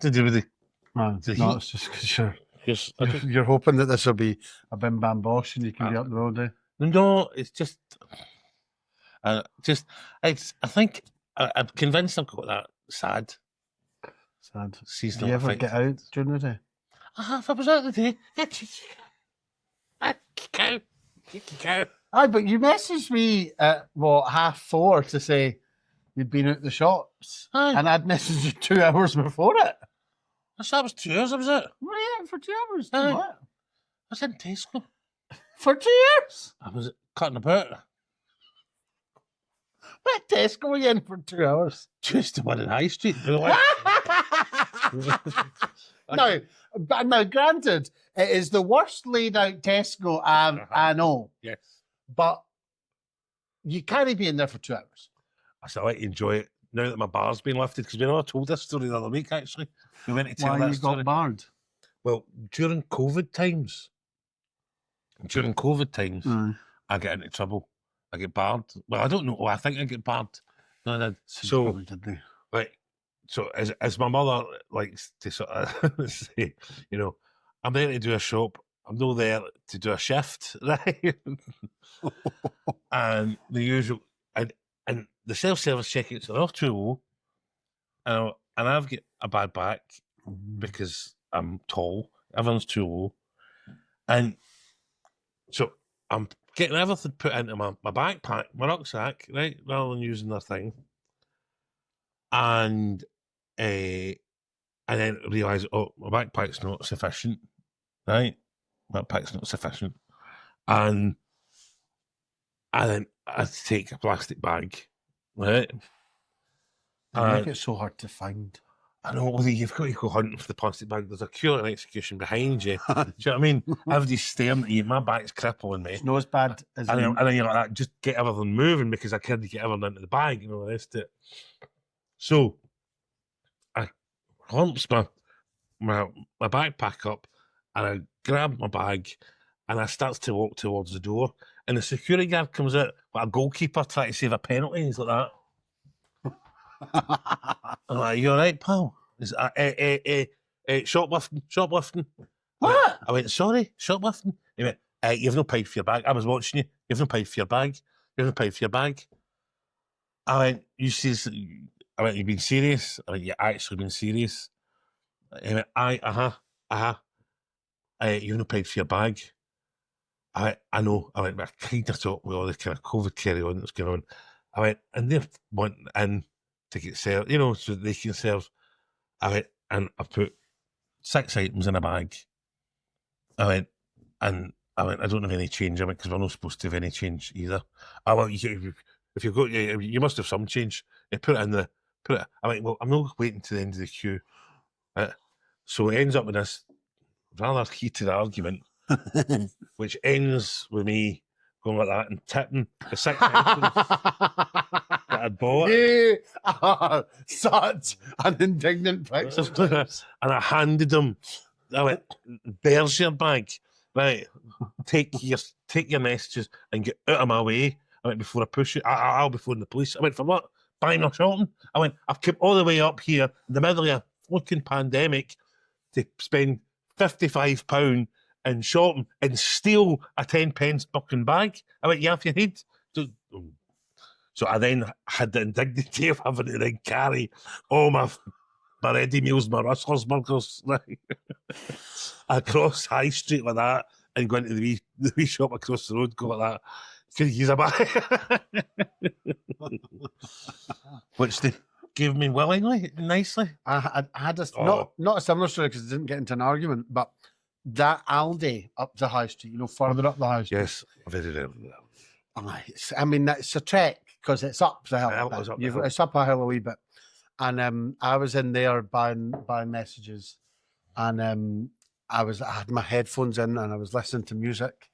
to do with the No, heat. it's just because Yes, you're hoping that this will be a bim bam bosh and you can be up the road there. No, it's just, I think I'm convinced I've got that sad seasonal Do you ever effect. get out during the day? I was out the day. Cow. Aye, but you messaged me at 4:30 to say you'd been at the shops. Aye. And I'd messaged you 2 hours before it. That was 2 years, I was out. What are you out for 2 hours? Aye. What? I was in Tesco. For 2 years? I was cutting about. What Tesco were you in for 2 hours? Just the one in High Street. No, granted, it is the worst laid out Tesco I know. Yes. But you can't be in there for 2 hours. I still like to enjoy it now that my bar's been lifted, because we never told this story the other week, actually. We went to tell that story. Got barred? Well, during COVID times, I get into trouble. I get barred. Well, I don't know. I think I get barred. No, I did. So, like, so as my mother likes to sort of say, you know, I'm there to do a shop. I'm not there to do a shift, right? And the usual, and the self-service checkouts are off too low, and I've got a bad back because I'm tall. Everyone's too low, and so I'm getting everything put into my backpack, my rucksack, right, rather than using their thing, and then realise, oh, my backpack's not sufficient, right? My backpack's not sufficient, and then I take a plastic bag, right? You make it so hard to find. I know, well, you've got to go hunting for the plastic bag. There's a cure and execution behind you. Do you know what I mean? Everybody's staring at you. My back's crippling me. It's not as bad as... And then you're like that, just get everything moving because I can't get everything into the bag, you know, the rest of it. So, I humps my backpack up and I grab my bag and I start to walk towards the door and the security guard comes out like a goalkeeper trying to save a penalty. He's like that. I'm like, you all right, pal? He's shoplifting. What? I went, sorry, shoplifting? He went, you've no paid for your bag. I was watching you. You've no paid for your bag. You've no paid for your bag. I went, you've been serious? I went, you actually been serious? He went, you've no paid for your bag. I went, I know. I went, but I kind of thought with all the kind of COVID carry on that's going on. I went, and they want in to get served, you know, so they can serve. I went, and I put 6 items in a bag. I don't have any change. I went, because we're not supposed to have any change either. I went, if you've got, you must have some change. You put it in I went, well, I'm not waiting to the end of the queue. So it ends up with this rather heated argument, which ends with me going like that and tipping the 6 items that I'd bought. You are such an indignant person. And I handed them. I went, there's your bag. Right, take your messages and get out of my way. I went, before I push it, I'll be phoning the police. I went, for what? Buying or shopping? I went, I've come all the way up here in the middle of a fucking pandemic to spend £55 in shopping and steal a 10 pence fucking bag. I went, you have your head. So I then had the indignity of having to then carry all my ready meals, my Rustlers burgers, across High Street like that and go into the wee shop across the road, go like that. Could you use a bag? Which they gave me willingly, nicely. I had not a similar story because I didn't get into an argument, but that Aldi up the High Street, you know, further up the High Street. Yes, very rarely. I mean, it's a trek because it's up the hill. It's up a hill a wee bit. And I was in there buying messages, and I had my headphones in and I was listening to music.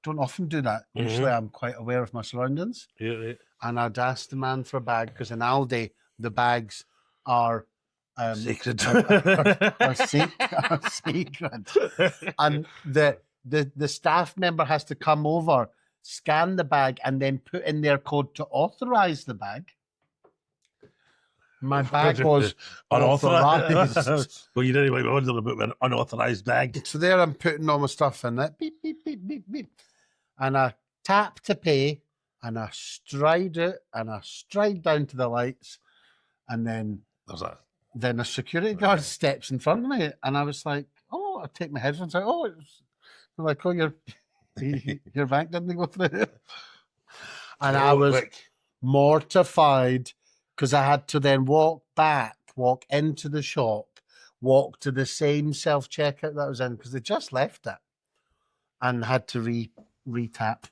Don't often do that. Mm-hmm. Usually I'm quite aware of my surroundings. Yeah. And I'd asked the man for a bag because in Aldi the bags are sacred. are sacred. And the staff member has to come over, scan the bag, and then put in their code to authorise the bag. My bag was unauthorized. Well, you didn't wonder about an unauthorized bag. So there I'm putting all my stuff in it. Beep, beep, beep, beep, beep. And I tap to pay, and I stride it, and I stride down to the lights, and then a security guard steps in front of me, and I was like, oh, I take my headphones out. Oh, they're like, oh, your bank didn't go through. And I was mortified because I had to then walk into the shop, walk to the same self-checkout that I was in because they just left it and had to re-tap.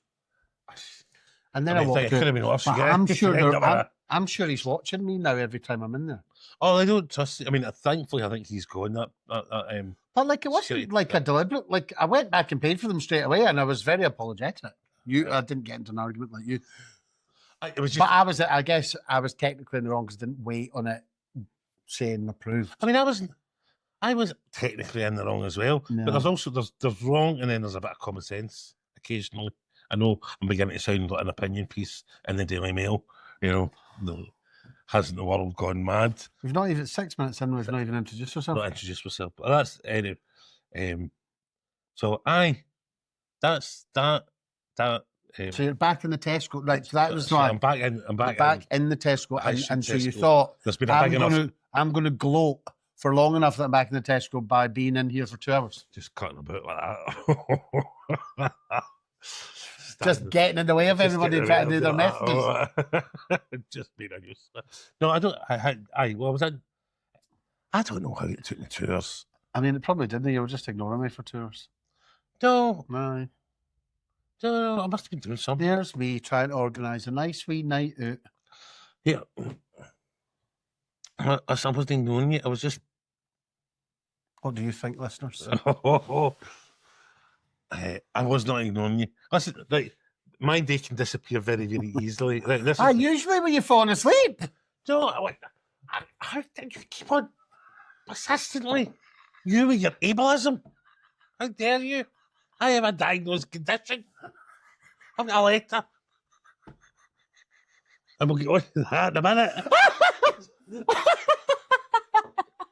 And then I walked out. I'm sure he's watching me now every time I'm in there. Oh, I don't trust. I mean, thankfully, I think he's going that. But like, it wasn't like a deliberate. Like, I went back and paid for them straight away, and I was very apologetic. I didn't get into an argument like you. But I guess I was technically in the wrong because I didn't wait on it saying approved. I mean, I was technically in the wrong as well. No. But there's also there's wrong, and then there's a bit of common sense occasionally. I know I'm beginning to sound like an opinion piece in the Daily Mail. You know, hasn't the world gone mad? We've not even 6 minutes in. We've not even introduced ourselves. Not introduced myself, but that's anyway. So so you're back in the Tesco, right? So that was so right. I'm back in the Tesco, and so you thought there's been a big enough. I'm going to gloat for long enough that I'm back in the Tesco by being in here for 2 hours. Just cutting about like that. Just getting in the way of everybody trying to do their messages. Just being a useless. No, I don't. What was that? I don't know how it took the 2 hours. I mean, it probably didn't. You were just ignoring me for 2 hours. No. No. I must have been doing something. There's me trying to organise a nice wee night out. Yeah. I wasn't ignoring you. I was just. What do you think, listeners? I was not ignoring you. Listen, right, my day can disappear very, very easily. Right, usually when you're falling asleep. No, how did you keep on persistently? You with your ableism. How dare you? I have a diagnosed condition. I've got a letter. And we'll get on to that in a minute.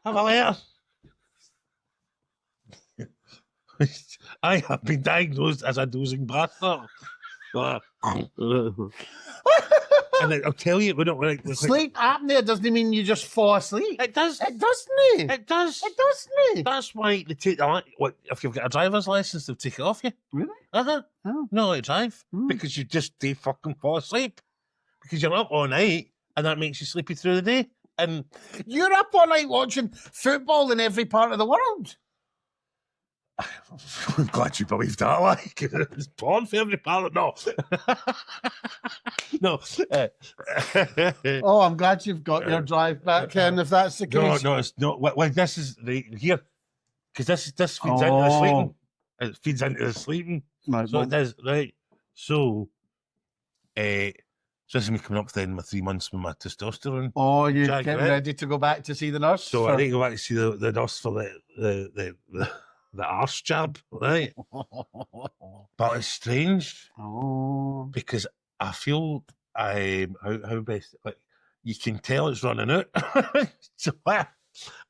Have a letter. I have been diagnosed as a dozing bastard. And I'll tell you, we don't like sleep apnea doesn't mean you just fall asleep. It does. It doesn't. It does. It doesn't. That's why they take if you've got a driver's license, they'll take it off you. Really? Oh. No, let drive because you just fucking fall asleep because you're up all night and that makes you sleepy through the day. And you're up all night watching football in every part of the world. I'm glad you believe that. Like it's porn for every part. No, no. Oh, I'm glad you've got your drive back, Ken. If that's the case, no, it's not. Well, this is right here because this feeds into the sleeping. It feeds into the sleeping. Right, so it does, right? So, so this is me coming up then my 3 months with my testosterone. Oh, you're getting ready to go back to see the nurse. So I need to go back to see the nurse for the arse jab, right? But it's strange because I feel how best like you can tell it's running out. So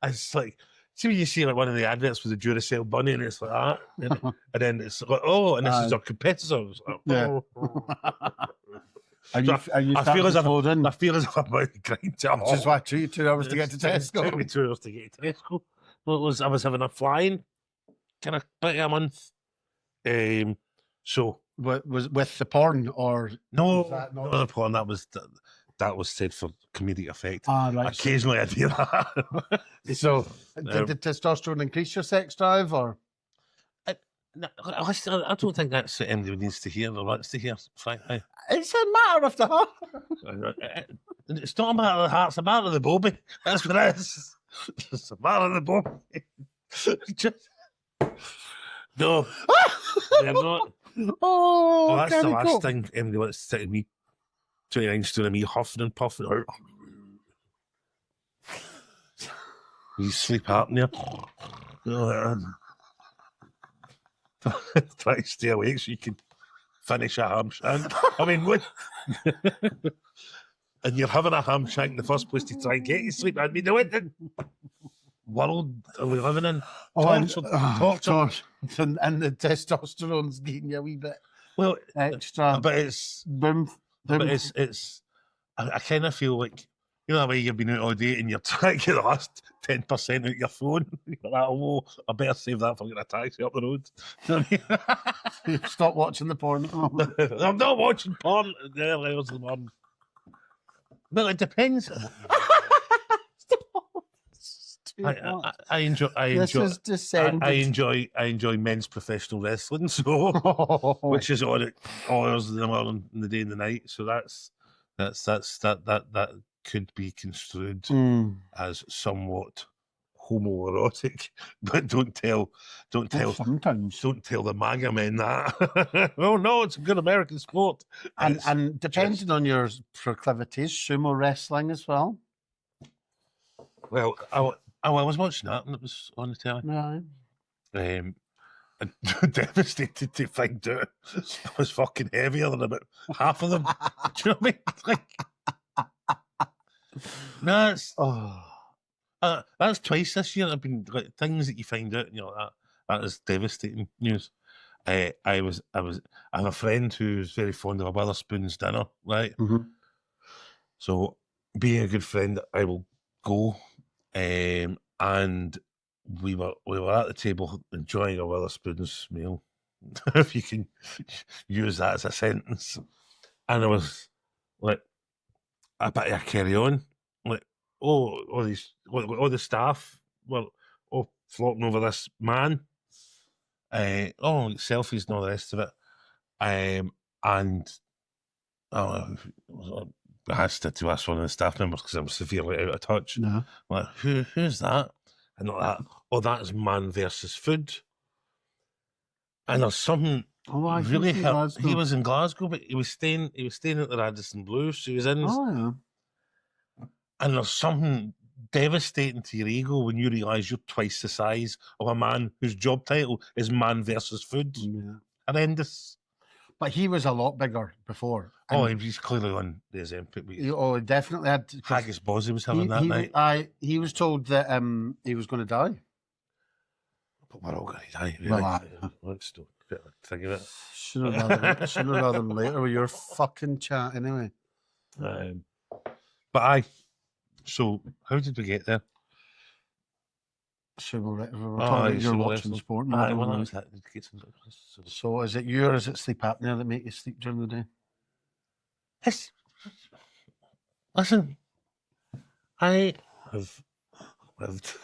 it's like see when you see like one of the adverts with the Duracell bunny and it's like that, and then it's like and this is our competitor. Like, Are you I feel as if I'm about to grind it up. Which is why 2 hours to get to Tesco. It took me 2 hours to get to Tesco. Well, I was having a flying kind of bit a month. So was with the porn or no, not the porn. That was said for comedic effect. Right. Occasionally I do that. So did the testosterone increase your sex drive or? I don't think that's what anybody needs to hear or wants to hear, frankly. It's a matter of the heart. It's not a matter of the heart, it's a matter of the bobby. That's what it is. It's a matter of the bobby. No. I'm not. Oh, that's the last thing anybody wants to say to me. 29 stone of me huffing and puffing out. You sleep apnea. Try to stay awake so you can finish a ham shank. I mean, what? and you're having a ham shank in the first place to try and get you sleep. I mean, what the world are we living in? Torture. And the testosterone's getting you a wee bit extra. But it's I kind of feel like, you know, that way you've been out all day and you're trying to get the last 10% out your phone. You're like, oh, I better save that for getting a taxi up the road. You know what I mean? Stop watching the porn. I'm not watching porn at the early hours of the morning. Well, it depends. I enjoy men's professional wrestling, so which is all hours of the morning, in the day and the night. So that could be construed as somewhat homoerotic, but don't tell the MAGA men that. Oh no, it's a good American sport. And depending on your proclivities, sumo wrestling as well. Well, I was watching that and it was on the telly. Right. I'm devastated to find out I was fucking heavier than about half of them. Do you know what I mean? Like, that's twice this year. I've been like things that you find out, and you're like, that is devastating news. I have a friend who's very fond of a Witherspoon's dinner, right? Mm-hmm. So, being a good friend, I will go, and we were at the table enjoying a Witherspoon's meal, if you can use that as a sentence. And I was like, I better carry on. Like, all the staff were all flocking over this man. Selfies and all the rest of it. And I asked to ask one of the staff members because I was severely out of touch. No. Like, who's that? And not that. Oh, that's Man versus Food. And there's something really hurt. He was in Glasgow, but he was staying at the Radisson Blu. So he was in. Oh, yeah. And there's something devastating to your ego when you realise you're twice the size of a man whose job title is Man versus Food. Yeah. Horrendous. But he was a lot bigger before. Oh, he's clearly on the Ozempic. He definitely had. Haggis Bozzy was having that night. He was told that he was going to die. But we're all going to die. Really. Well, let's don't think of it. Sooner rather than later with your fucking chat, anyway. But so how did we get there? You're watching sport. So is it you or is it sleep apnea that make you sleep during the day? Listen, I have lived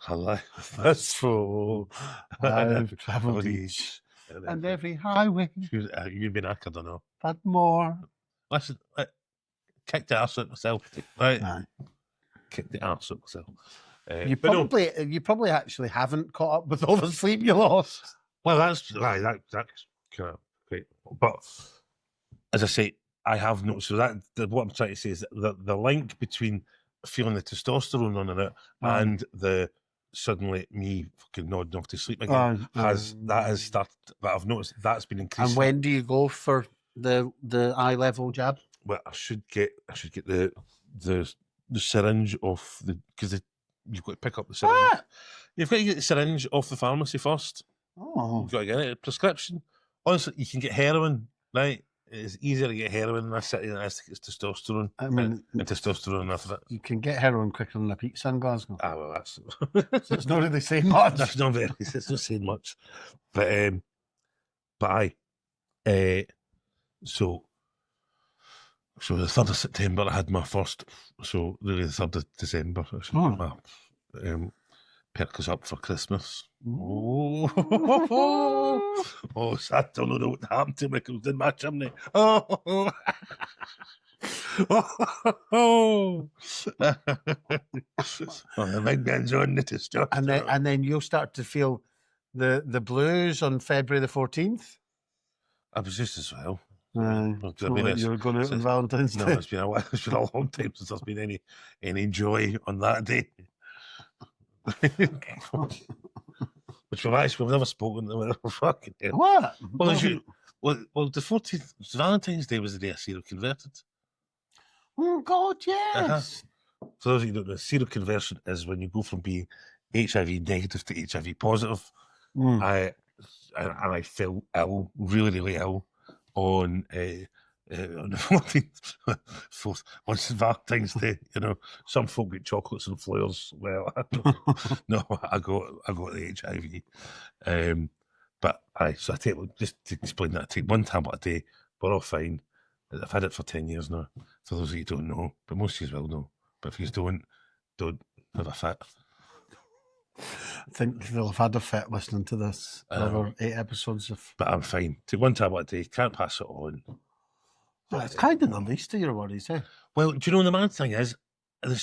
a life that's full. I've travelled each and every highway. You've been I don't know. But more. Listen, kicked the arse at myself. Right? Kicked the arse at myself. You probably actually haven't caught up with all the sleep you lost. Well, that's right. That's kind of great. But as I say, I have noticed. So what I'm trying to say is that the link between feeling the testosterone running out and the suddenly me fucking nodding off to sleep again has started. But I've noticed that's been increasing. And when do you go for the eye level jab? Well, I should get the syringe off because you've got to pick up the syringe. Ah! You've got to get the syringe off the pharmacy first. Oh. You've got to get it. A prescription. Honestly, you can get heroin, right? It's easier to get heroin in this city than it is to get testosterone. I mean, and testosterone enough of it. You can get heroin quicker than a pizza in Glasgow. Ah, well, that's... So it's not really saying much. It's not saying much. But so the 3rd of September I had my first, so really the 3rd of December I should my perk us up for Christmas. Oh, so I don't know what happened to me because it was in my chimney. Oh, the big man's on the testosterone. And then you'll start to feel the blues on February the 14th. I was just as well. You're going out on Valentine's Day. No, it's been a long time since there's been any joy on that day. Which we've never spoken to. Fucking hell. What? Well, the 14th Valentine's Day was the day I see converted. Oh God, yes. For those of you who don't know, seroconversion is when you go from being HIV negative to HIV positive. I fell ill, really, really ill on the 14th, once Valentine's Day. You know, some folk get chocolates and flowers. Well, no, I got the HIV. But so I take, just to explain that, I take one tablet a day. We're all fine. I've had it for 10 years now. For those of you who don't know, but most of you will know. But if you don't have a fit. I think they'll have had a fit listening to this. Over 8 episodes of. But I'm fine. Take one tablet a day. Can't pass it on. It's kind of the least of your worries, eh? Well, do you know the mad thing is? Do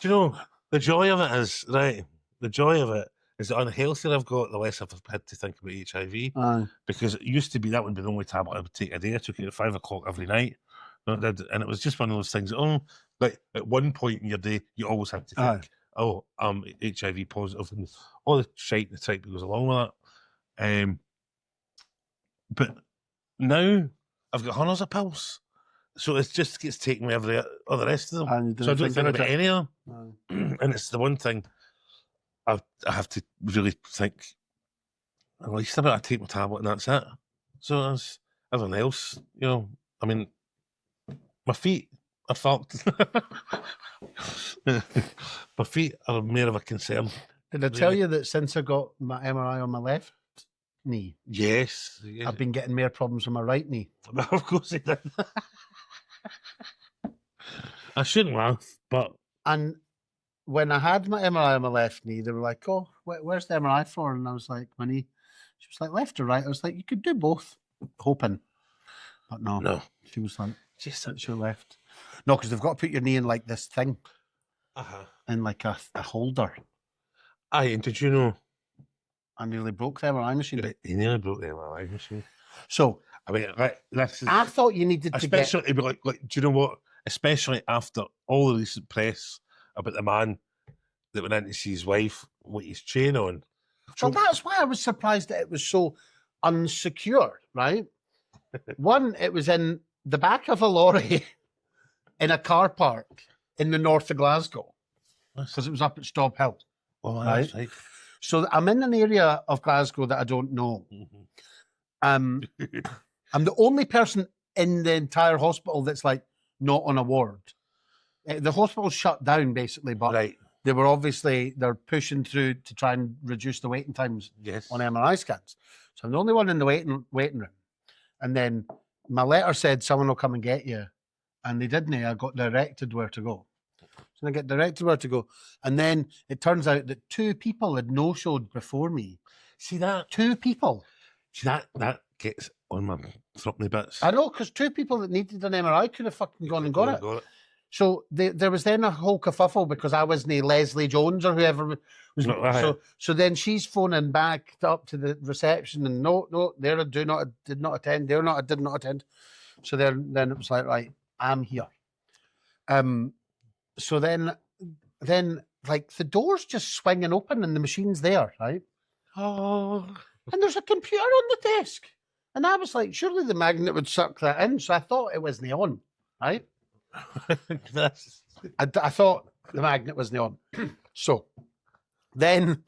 you know the joy of it is, right? The joy of it is the unhealthier I've got, the less I've had to think about HIV. Because it used to be that would be the only tablet I would take a day. I took it at 5 o'clock every night. And it was just one of those things. Like at one point in your day, you always have to think, I'm HIV positive, and all the shite and the type that goes along with that. But now I've got hundreds of pills, so it just gets taken with all the rest of them. So I don't think about any of them. And it's the one thing I have to really think, at least about I take my tablet and that's it. So as everything else, I mean, my feet are fucked. My feet are more of a concern. Did I tell you that since I got my MRI on my left knee? Yes. I've been getting more problems with my right knee. Of course it did. I shouldn't laugh, but... And when I had my MRI on my left knee, they were like, oh, where's the MRI for? And I was like, my knee. She was like, left or right? I was like, you could do both, hoping. But no. No. She was like, just since your left. No, because they've got to put your knee in like this thing. In like a holder. Aye, and did you know? I nearly broke the MRI machine. You nearly broke the MRI machine. So, I mean, I thought you needed to get... Especially, like, do you know what? Especially after all the recent press about the man that went in to see his wife with his chain on. Well, that's why I was surprised that it was so unsecure, right? One, it was in the back of a lorry in a car park in the north of Glasgow, because it was up at Stob Hill. Oh, right? Right. So I'm in an area of Glasgow that I don't know. I'm the only person in the entire hospital that's like not on a ward. The hospital's shut down basically, but they were they're pushing through to try and reduce the waiting times on MRI scans. So I'm the only one in the waiting room. And then my letter said someone will come and get you. And they didn't. I got directed where to go. So I get directed where to go. And then it turns out that 2 people had no-showed before me. See that? 2 people. See, that gets on my front bits. I know, because 2 people that needed an MRI could have fucking gone and got it. So there was then a whole kerfuffle because I wasn't Leslie Jones or whoever was. So then she's phoning back up to the reception and no, there did not attend. I did not attend. So then it was like, right, I'm here. So then like the door's just swinging open and the machine's there, right? Oh, and there's a computer on the desk, and I was like, surely the magnet would suck that in. So I thought it was neon, right? I thought the magnet was neon. So then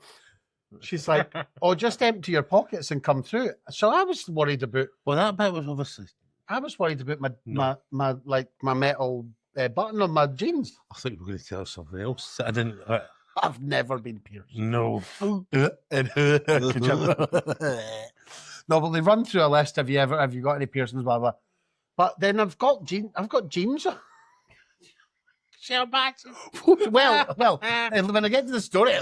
she's like, oh, just empty your pockets and come through. So I was worried about... Well, that bit was obviously... I was worried about my metal button on my jeans. I thought you were going to tell us something else. I didn't... I've never been pierced. No. No, well, they run through a list. Have you got any piercings, blah, blah. But then I've got jeans. Well, when I get to the story,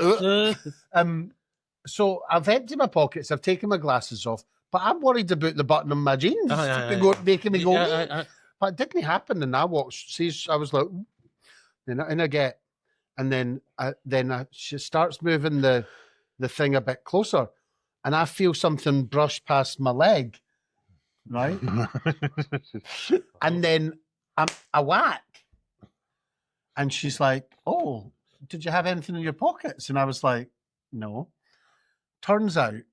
so I've emptied my pockets, I've taken my glasses off, but I'm worried about the button on my jeans making me go. But it didn't happen, and I watched. I was like, and I get, and then she starts moving the thing a bit closer, and I feel something brush past my leg, right, and then I whack. And she's like, oh, did you have anything in your pockets? And I was like, no. Turns out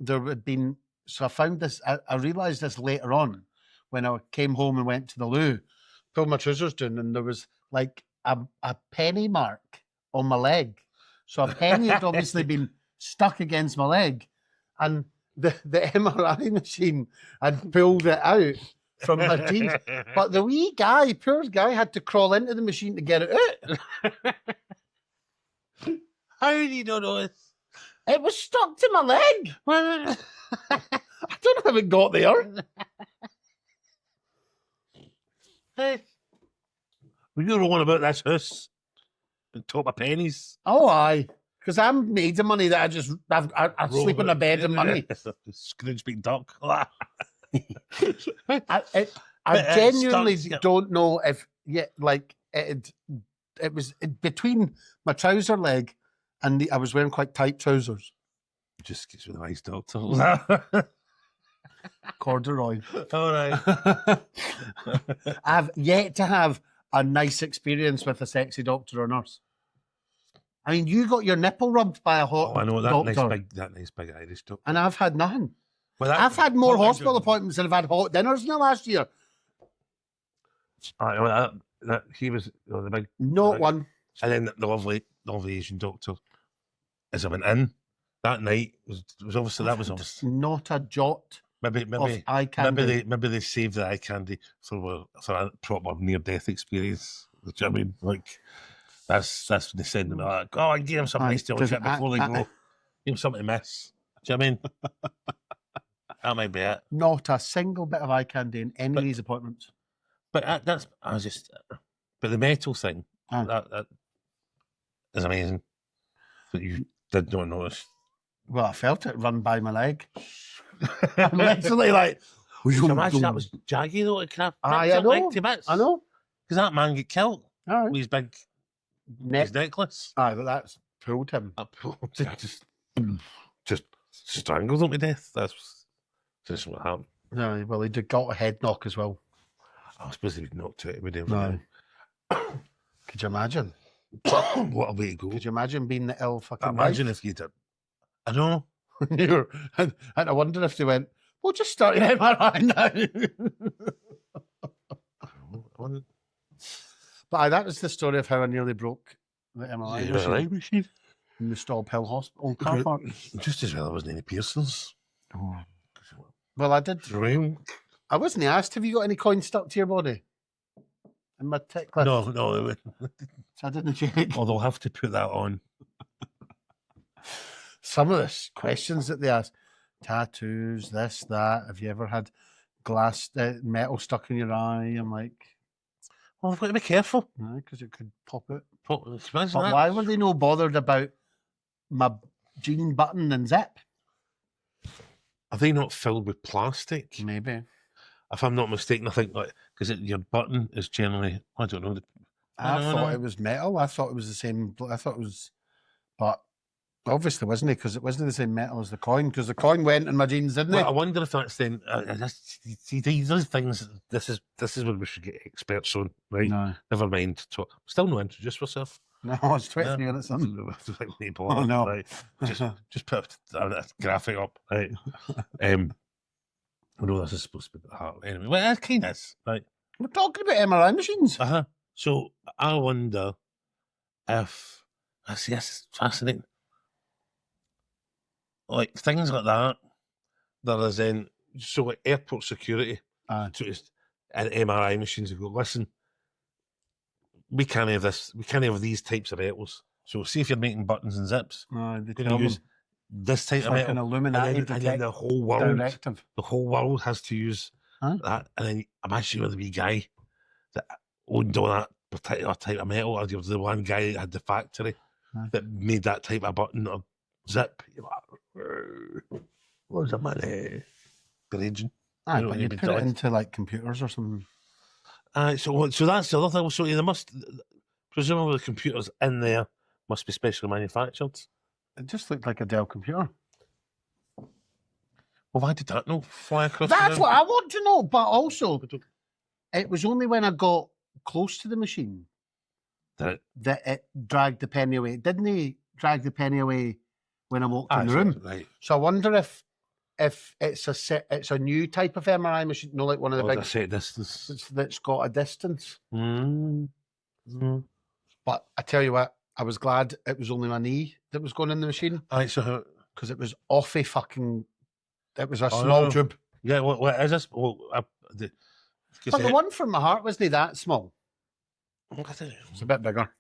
there had been, so I found this, I realised this later on when I came home and went to the loo, pulled my trousers down, and there was like a penny mark on my leg. So a penny had obviously been stuck against my leg, and the MRI machine had pulled it out from my jeans. But the wee guy, poor guy, had to crawl into the machine to get it out. How did you not notice? It was stuck to my leg. I don't know how it got there. Hey, were you rolling about this house and top of pennies? Oh, aye. Because I'm made of money that I sleep in a bed of money. Scrooge McDuck. I genuinely don't know if it was between my trouser leg and I was wearing quite tight trousers. Just gets with a nice doctor. Corduroy. All right. I've yet to have a nice experience with a sexy doctor or nurse. I mean, you got your nipple rubbed by a hot I know that doctor. nice big Irish doctor. And I've had nothing. Well, I've had more hospital appointments than I've had hot dinners in the last year. He was the big. Not one. And then the lovely Asian doctor, as I went in that night, was obviously not a jot. Maybe of eye candy. Maybe they saved the eye candy for a proper near death experience. Which I mean, like that's when they send them like, oh, I give him something nice to look at before they go. Give him something to miss. Do you know what I mean? That might be it. Not a single bit of eye candy in any of these appointments. But but the metal thing that is amazing. That you did not notice. Well, I felt it run by my leg. I'm literally like, imagine that was jaggy though. It kind of I know. Leg to bits. I know. Because that man get killed with his big his necklace. Aye, but that's pulled him. Just strangled him to death. That's just what happened. No, well, he got a head knock as well. I suppose he would knock to it. No. Could you imagine? What a way to go. Could you imagine being the ill fucking Imagine wife? if you did. I don't know. And I wonder if they went, we'll just start an MRI now. But that was the story of how I nearly broke the MRI machine in the Stall Hill Hospital car park. Just as well there wasn't any piercings. Oh. Well, I did. I wasn't asked, have you got any coins stuck to your body? In my tick list? No. So I didn't check. Oh, they'll have to put that on. Some of the questions that they ask, tattoos, this, that. Have you ever had metal stuck in your eye? I'm like, well, they've got to be careful. Because it could pop out. But why were they no bothered about my jean button and zip? Are they not filled with plastic? Maybe. If I'm not mistaken, I think because your button is generally, I don't know. I thought it was metal. I thought it was the same. I thought it was, but obviously wasn't it? Because it wasn't the same metal as the coin. Because the coin went in my jeans, didn't it? I wonder if that's then. See, these are things. This is where we should get experts on, right? No. Never mind. Still no introduce yourself. No, it's 20 minutes on. Oh no! Right. Just put a graphic up, right? I know this is supposed to be hard anyway. Well, it kind of is, right? We're talking about MRI machines. So I wonder if I see this is fascinating. Like things like that. There is like airport security and MRI machines who go, listen, we can't have this. We can't have these types of metals. So see if you're making buttons and zips, they can use this type of metal. An Illuminati and then the whole world, directive. The whole world has to use that. And then imagine with the wee guy that owned all that particular type of metal, or the one guy that had the factory that made that type of button or zip. You're like, what's the money? The region. But you put it into like computers or something. So that's the other thing. So there must, presumably, the computers in there must be specially manufactured. It just looked like a Dell computer. Well, why did that not fly across? That's what I want to know. But also, it was only when I got close to the machine that it dragged the penny away. Didn't he drag the penny away when I walked in the room? Right. So I wonder if if it's a new type of MRI machine, no, like one of the big set distance that's got a distance. Mm-hmm. But I tell you what, I was glad it was only my knee that was going in the machine. Aye, so because it was awfully fucking. It was a small tube. Yeah, what is this? Well, but the one from my heart wasn't that small. It's a bit bigger.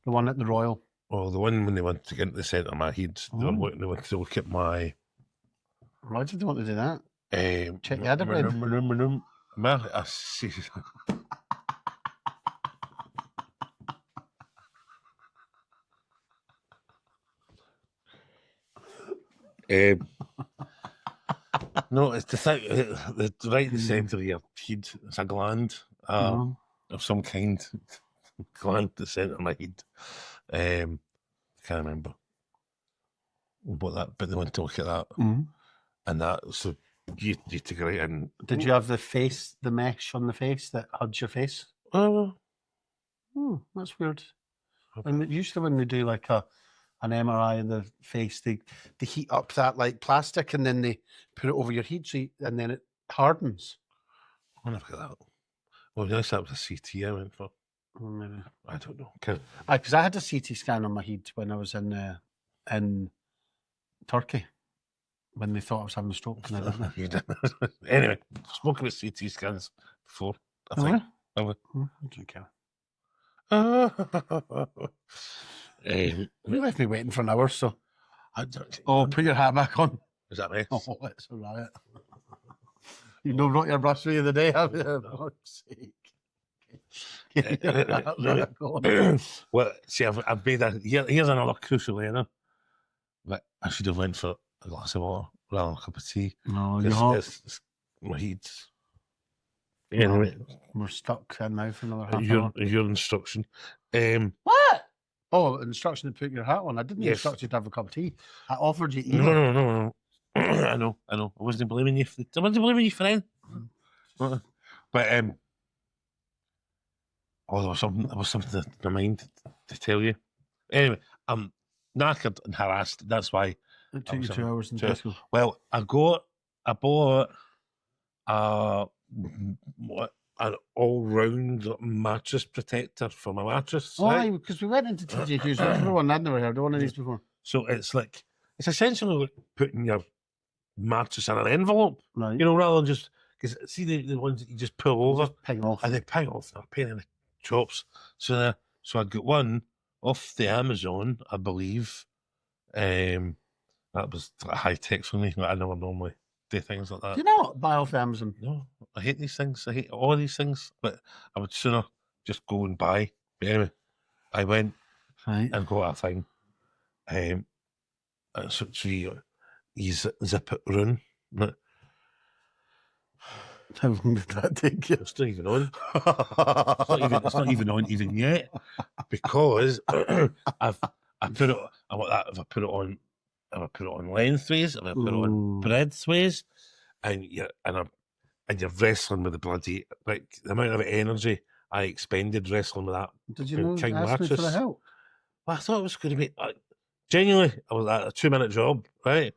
The one at the Royal. Oh, the one when they went to get into the centre of my head, they went to look at my. Why did they want to do that? Check your head about. I see. No, it's the thing, the right in the centre of your head. It's a gland of some kind. Gland at the centre of my head. I can't remember what that, but they went to look at that, and that. So you took it right in. Did you have the mesh on the face that hugs your face? Oh, that's weird. And usually when they do like an MRI in the face, they heat up that like plastic and then they put it over your head, and then it hardens. I never got that. Well, nice that was a CT I went for. Maybe. I don't know. Because I had a CT scan on my head when I was in Turkey when they thought I was having a stroke. And I didn't. Anyway, I've spoken about CT scans before. I think. I don't care. You left me waiting for an hour, so. Put your hat back on. Is that right? Oh, it's a riot. You know, brought your brush for you the day, have you? For fuck's sake. Well, see, I've made a. Here's another crucial error. But I should have went for a glass of water rather than a cup of tea. No, you're hot. It's my heat's. Anyway, we're stuck now for another half hour. Your instruction. What? Oh, instruction to put your hat on. I didn't instruct you to have a cup of tea. I offered you either. No. I know. I wasn't blaming you for it. But there was something in my mind to tell you. Anyway, I'm knackered and harassed. That's why it took you 2 hours in Tesco. Well, I bought an all-round mattress protector for my mattress. Oh, because we went into TJ Hughes. Everyone, I'd never heard of one of these before. So it's essentially like putting your mattress in an envelope, right? You know, rather than just because see the ones that you just pull over, ping off, and they ping off. They're a pain in the chops. So I got one off the Amazon, I believe. That was high tech for me. I never normally do things like that. Do you not buy off Amazon? No, I hate these things. I hate all these things. But I would sooner just go and buy. But anyway, I went and got a thing. So you zip it round. How long did that take you? It's not even on. It's not even on even yet because I put it. I want that if I put it on. If I put it on lengthways, if I put it on breadthways, and you're wrestling with the bloody the amount of energy I expended wrestling with that. Did you know? Ask me for the help. Well, I thought it was going to be genuinely. I was at a 2-minute job, right?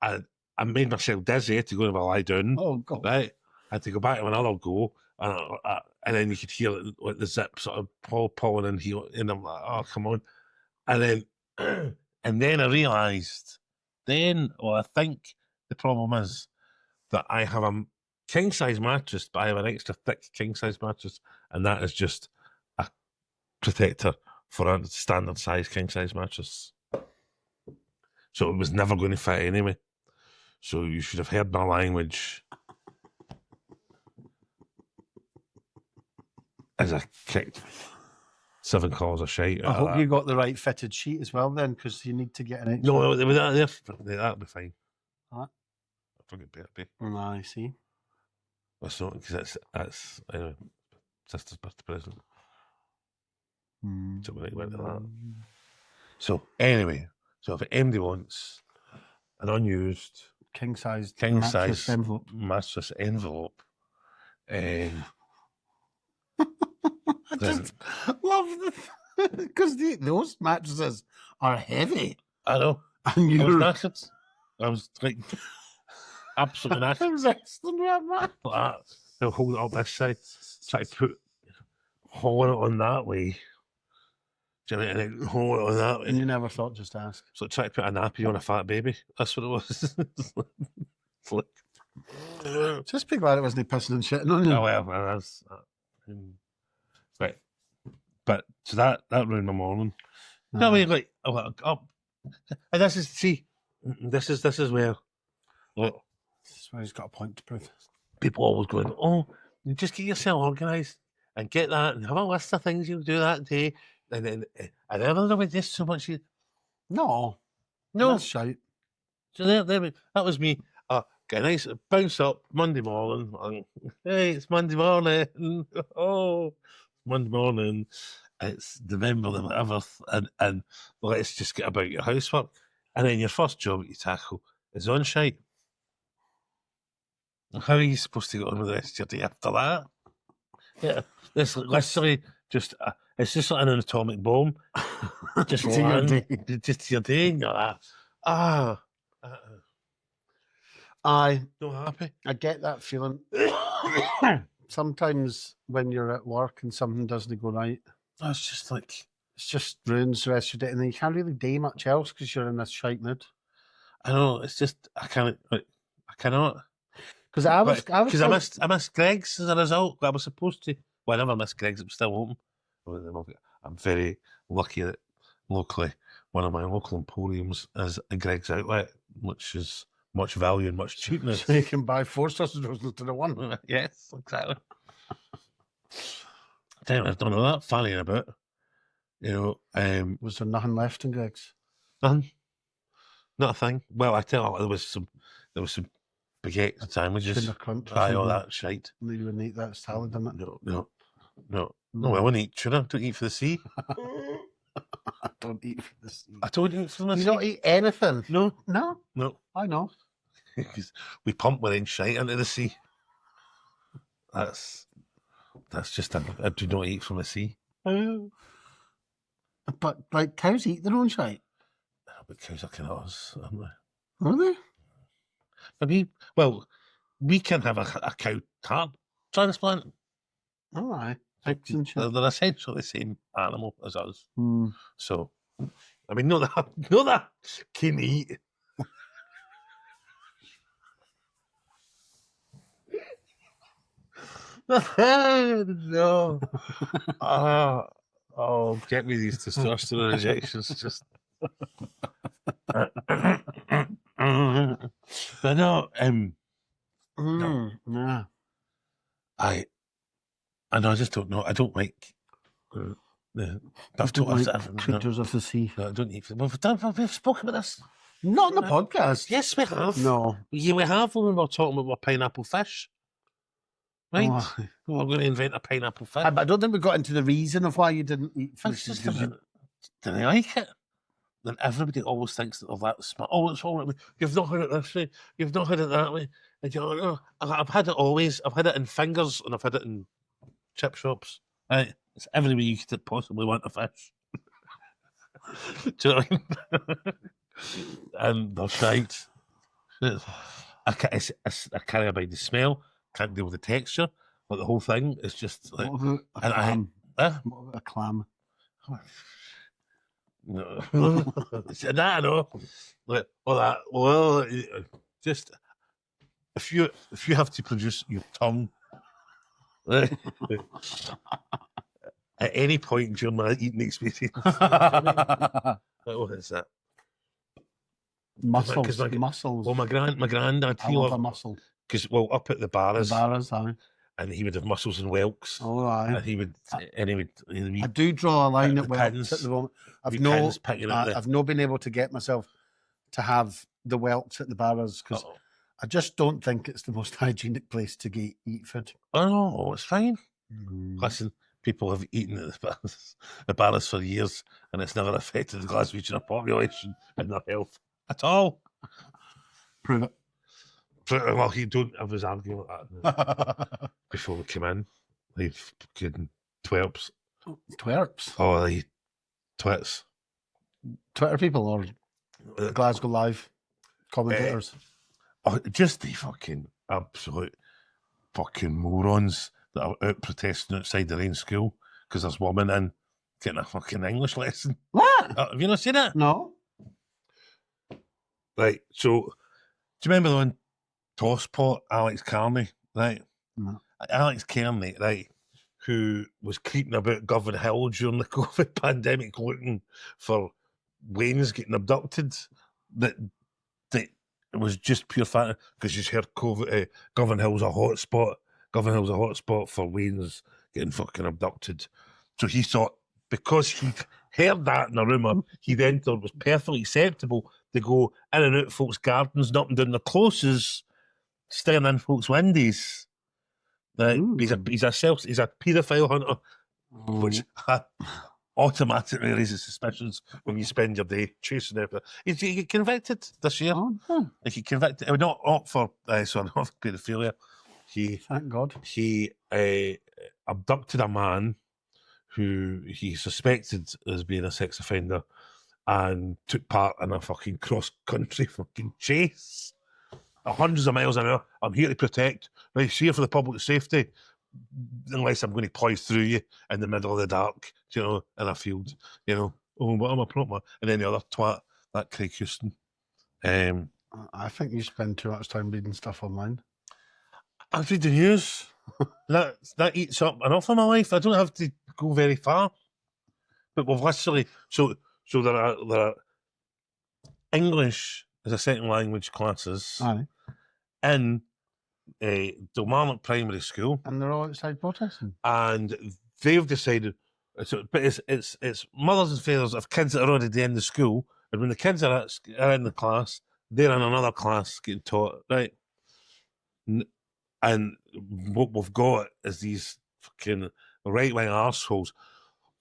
I made myself dizzy to go and have a lie down. Oh God! Right, I had to go back to another go, and then you could hear like the zip sort of pulling in here, and I'm like, oh come on, and then I realised. I think the problem is that I have a king size mattress, but I have an extra thick king size mattress, and that is just a protector for a standard size king size mattress. So it was never going to fit anyway. So you should have heard my language as I kicked 7 calls of shite. I hope you got the right fitted sheet as well then, because you need to get an extra. No, that'll be fine. What? I forget birthday. I see. That's not because that's anyway, sister's birthday present. So we went to that. So anyway, if anybody wants an unused king size mattress envelope, I just love because those mattresses are heavy. I know. And I was knackered. I was like, absolutely nasty. Wrestling with man. Like that. They'll hold it up this side, try to put hold it on that way. Do you know what I mean? And then hold it on that way. And you never thought just to ask. So try to put a nappy on a fat baby. That's what it was. It's like, Just be glad it wasn't pissing and shitting on you. oh well, that's right. But so that ruined my morning. No, I mean, like, up, and this is where, look, This is where he's got a point to prove. people always going, oh, you just get yourself organised and get that and have a list of things you'll do that day, and then and everything with this so much. No, that's shite. So there, that was me. Get a nice bounce up Monday morning. Hey, it's Monday morning. Oh, Monday morning. It's November the whatever, and let's just get about your housework. And then your first job that you tackle is on shite. How are you supposed to get on with the rest of your day after that? Yeah, it's literally just it's just like an atomic bomb. Just To your land, day. just to your day, and you're like, not happy. I get that feeling. Sometimes when you're at work and something doesn't go right, It's just like, it just ruins the rest of your day, and then you can't really do much else because you're in this shite mood. I know, it's just I cannot. Because I missed Greg's as a result. I was supposed to. Well, I never missed Greg's. It was still open. I'm very lucky that locally one of my local emporiums is a Greg's outlet, which is much value and much cheapness. So you can buy 4 sausage rolls instead of 1. Yes, exactly. Damn, I don't know that fanning about. You know, Was there nothing left in Greg's? nothing, not a thing. Well, I tell you, there was some baguette sandwiches, Tuna crunch or all something. that shite. You wouldn't eat that salad, didn't it? No. I wouldn't eat tuna. I don't eat for the sea. I don't eat for the sea. I don't eat for the You sea. don't eat anything? No, No, I know. because we pump our own shite into the sea. That's just I do not eat from the sea. But like cows eat their own shite. But cows are kind of us, aren't they? Are they? We can have a cow tart transplant. All right. Pigs and shit. They're essentially the same animal as us. Hmm. So, I mean, not that can eat. No. Oh, get me these testosterone injections. Just. But no, Yeah. I know, I just don't know. I don't like I've told Creatures of the sea. No, I don't eat. We've spoken about this. Not on the podcast. Yes, we have. No. Yeah, we have when we were talking about pineapple fish. Right? Oh. We're going to invent a pineapple fish. But I don't think we got into the reason of why you didn't eat It's fish. just didn't like it. Then everybody always thinks that they're that smart. Oh, it's all right. You've not had it this way. You've not had it that way. And you're like, oh, I've had it always. I've had it in fingers and I've had it in chip shops. Right? It's every way you could possibly want a fish. Do you know what I mean? And they're shite. I can't abide the smell. Can't deal with the texture. But the whole thing is just like. What about a clam? What about a clam? No. That I know. Like all that. Well, just if you have to produce your tongue at any point during my eating experience, what is that? Muscles. Well, my granddad, I love a muscle. because up at the bars, aye. and he would have muscles and whelks. Oh, aye. And he would. I do draw a line at whelks pins, at the moment. I've no not been able to get myself to have the whelks at the bars because I just don't think it's the most hygienic place to eat food. Oh no, it's fine. Listen, people have eaten at the bars for years, and it's never affected the Glaswegian population and their health at all. Prove it. Well, he don't. I was arguing with that before we came in. They've fucking twerps. Twerps? Oh, they twits. Twitter people or Glasgow Live commentators? Oh, just the fucking absolute fucking morons that are out protesting outside their own school because there's women in getting a fucking English lesson. What? Have you not seen it? No. Right, so do you remember the one tosspot, Alex Carney, right? No. Alex Carney, right, who was creeping about Govan Hill during the COVID pandemic looking for Waynes getting abducted, that it was just pure fantasy because you heard Govan Hill's a hotspot. Govan Hill's a hotspot for Waynes getting fucking abducted. So he thought, because he heard that in a rumour, he then thought it was perfectly acceptable to go in and out folks' gardens, knocking down their closes, staring in folks' windows. Like, he's a paedophile hunter, which automatically raises suspicions when you spend your day chasing everything. He get convicted this year. He get convicted. Not for paedophilia. Thank God. He abducted a man who he suspected as being a sex offender and took part in a fucking cross-country fucking chase at hundreds of miles an hour. I'm here to protect. Right, here for the public safety, unless I'm going to plough through you in the middle of the dark, you know, in a field, you know. Oh, what am I proper? And then the other twat, that Craig Houston. I think you spend too much time reading stuff online. I read the news. that eats up enough of my life. I don't have to go very far. But we've literally so there are English as a second language classes in Kilmarnock Primary School, and they're all outside protesting. And they've decided. But it's mothers and fathers of kids that are already in the school, and when the kids are in the class, they're in another class getting taught, right? And what we've got is these fucking right-wing arseholes,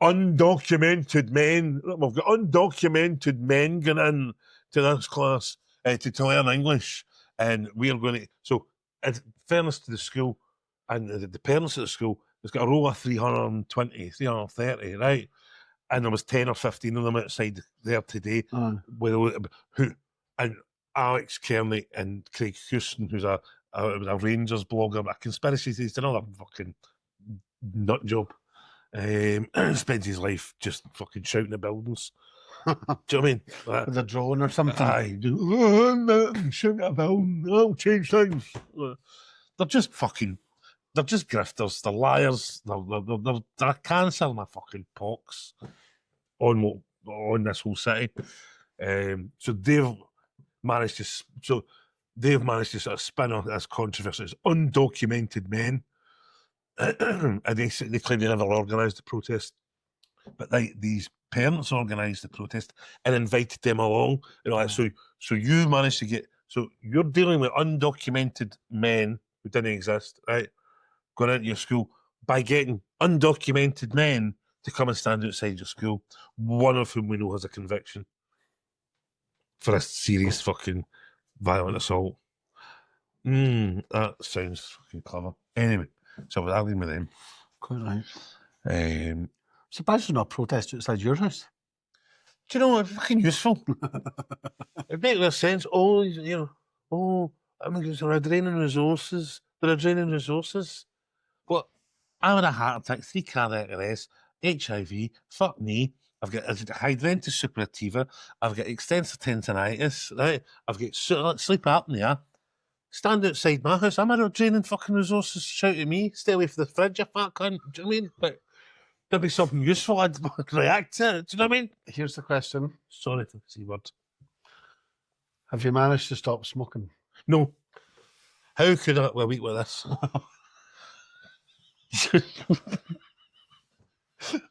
undocumented men. We've got undocumented men going in to this class to learn English, and we're going to. So, in fairness to the school and the parents of the school, there's got a row of 320, 330, right? And there was 10 or 15 of them outside there today. And Alex Kearney and Craig Houston, who's a Rangers blogger, but a conspiracy theorist, another fucking nut job. Spends his life just fucking shouting at buildings. Do you know what I mean? With a drone or something. Shouting at a building. I'll change things. They're just grifters. They're liars. They're a cancer in a fucking pox on this whole city. So they've managed to sort of spin off this controversy as undocumented men. And they claim they never organised the protest, but these parents organised the protest and invited them along. You know, so you managed to get. So you're dealing with undocumented men who didn't exist, right? Going into your school by getting undocumented men to come and stand outside your school. One of whom we know has a conviction for a serious fucking violent assault. That sounds fucking clever. Anyway. So I was arguing with them. Quite right. Surprised there's not a protest outside your house. Do you know, it's fucking useful. It makes no sense. Oh, you know, they're draining resources. But I had a heart attack, 3 cardiac arrests, HIV, fuck me. I've got hydrantis suppurativa. I've got extensive tendinitis, right? I've got sleep apnea. Stand outside my house. I'm out draining fucking resources. Shout at me. Stay away from the fridge, you fat cunt. Do you know what I mean? But there'd be something useful. I'd react to it. Do you know what I mean? Here's the question. Sorry for the C word. Have you managed to stop smoking? No. How could I? Well, a week with this.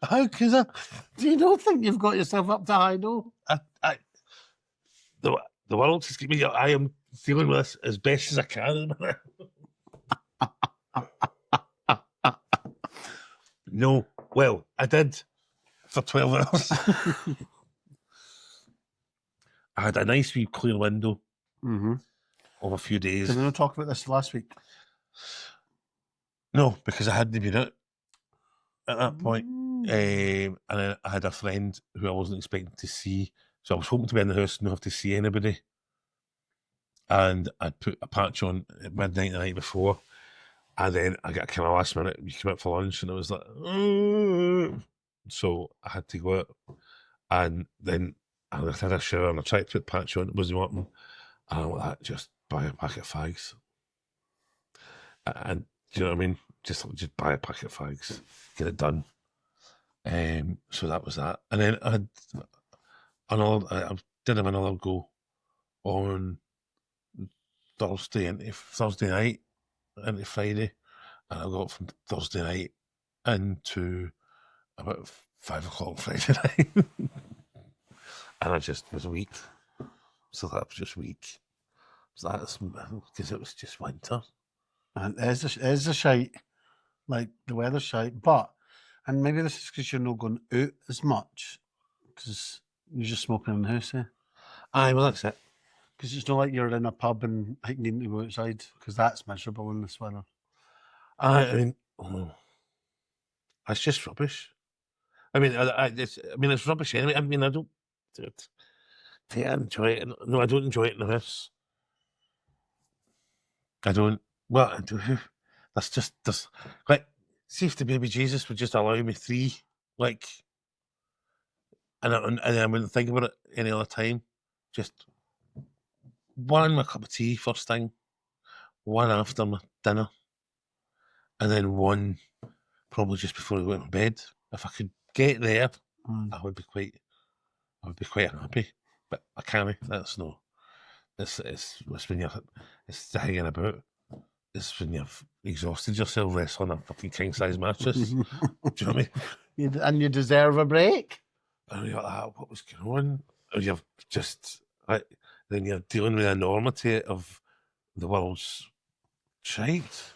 How could I? Do you not think you've got yourself up to high note? The world is giving me. I am dealing with this as best as I can. No. Well, I did for 12 hours. I had a nice wee clear window of a few days. Did we not talk about this last week? No, because I hadn't been out at that point. And I had a friend who I wasn't expecting to see. So I was hoping to be in the house and not have to see anybody. and I'd put a patch on at midnight the night before, and then I got kind of last minute, you came out for lunch, and it was like, so I had to go out, and then I had a shower, and I tried to put a patch on, it wasn't working, and I went, just buy a packet of fags. And do you know what I mean? Just buy a packet of fags, get it done. So that was that. And then I did have another go on Thursday night into Friday, and I got from Thursday night into about 5 o'clock Friday night, and I just was weak. So that was just weak. So that's because it was just winter. And it is a shite, like the weather's shite, and maybe this is because you're not going out as much, because you're just smoking in the house, eh? Aye, well that's it. Because it's not like you're in a pub and needing to go outside, because that's miserable in this weather. I mean, that's just rubbish. I mean, it's rubbish anyway. I mean, I don't enjoy it. No, I don't enjoy it in the house. I don't. Well, I do. That's like, see if the baby Jesus would just allow me 3, like, and I wouldn't think about it any other time. Just one, my cup of tea first thing, one after my dinner, and then one probably just before I go to bed. If I could get there, I would be quite happy. But I can't. That's no. It's when you're hanging about. It's when you've exhausted yourself wrestling a fucking king size mattress. Do you know what I mean? And you deserve a break. And you're like, what was going on? And you've just then you're dealing with the enormity of the world's shite.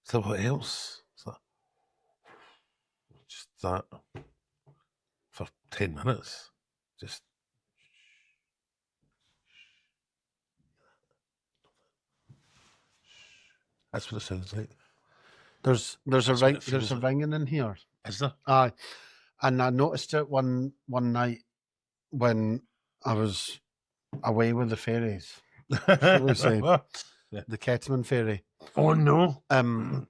So what else? Just that for 10 minutes. Just that's what it sounds like. There's a ringing in here. Is there? Aye. And I noticed it one night when I was away with the fairies. Shall we say? Yeah. The Kettman fairy. Oh no. And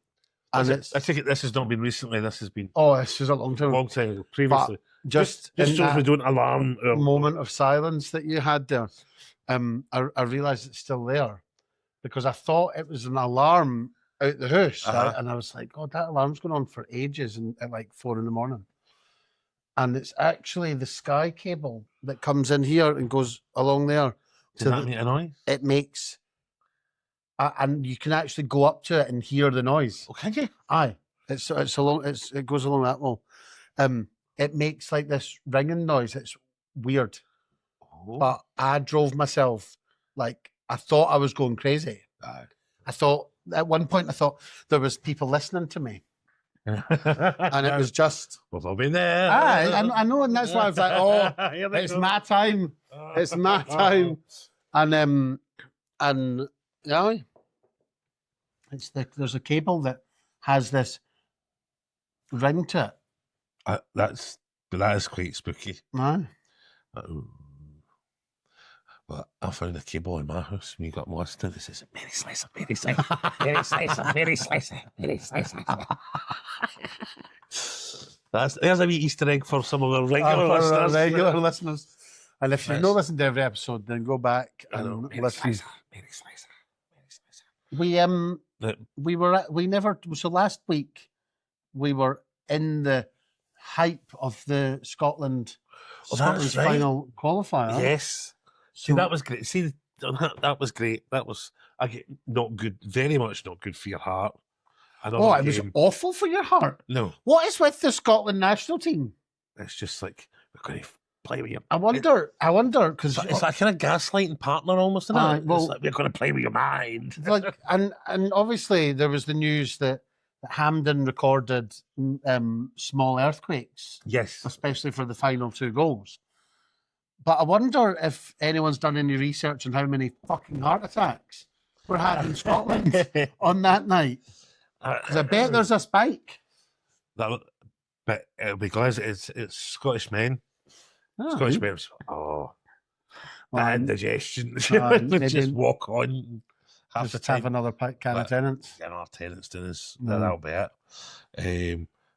I think this has not been recently. This has been this was a long time ago. Previously. But just so we don't alarm moment of silence that you had there. I realised it's still there, because I thought it was an alarm out the house, and I was like, God, that alarm's going on for ages, and at like 4 a.m. And it's actually the Sky cable that comes in here and goes along there. Does that make a noise? It makes, and you can actually go up to it and hear the noise. Oh, can you? Aye, it goes along that wall. It makes like this ringing noise. It's weird, but I drove myself like I thought I was going crazy. I thought at one point there was people listening to me. And it was just, we've all been there. I know, and that's why I was like, oh, it's my time. It's my time. And yeah, there's a cable that has this ring to it. That is quite spooky. Aye. Well, I found a cable in my house when you got molested. It says, Mary Slicer, Mary Slicer, Mary Slicer, Mary Slicer, Mary Slicer. There's a wee Easter egg for some of our regular listeners. And if you've not listened to every episode, then go back and listen. Mary Slicer, Mary Slicer. So last week we were in the hype of the Scotland's final qualifier. Yes. See, that was great. See, that was great. That was not good. Very much not good for your heart. It was awful for your heart. No. What is with the Scotland national team? It's just like, we're going to play with your... I wonder, because... It's like kind of gaslighting partner almost, isn't it? Well, it's like, we're going to play with your mind. Like, and obviously there was the news that Hampden recorded small earthquakes. Yes. Especially for the final 2 goals. But I wonder if anyone's done any research on how many fucking heart attacks were had in Scotland on that night. Because I bet there's a spike. But it'll be glad it's Scottish men. Scottish men. Oh. indigestion. Just walk on half the time. Have another can of Tennent's. Get another Tennent's to this. That'll be it.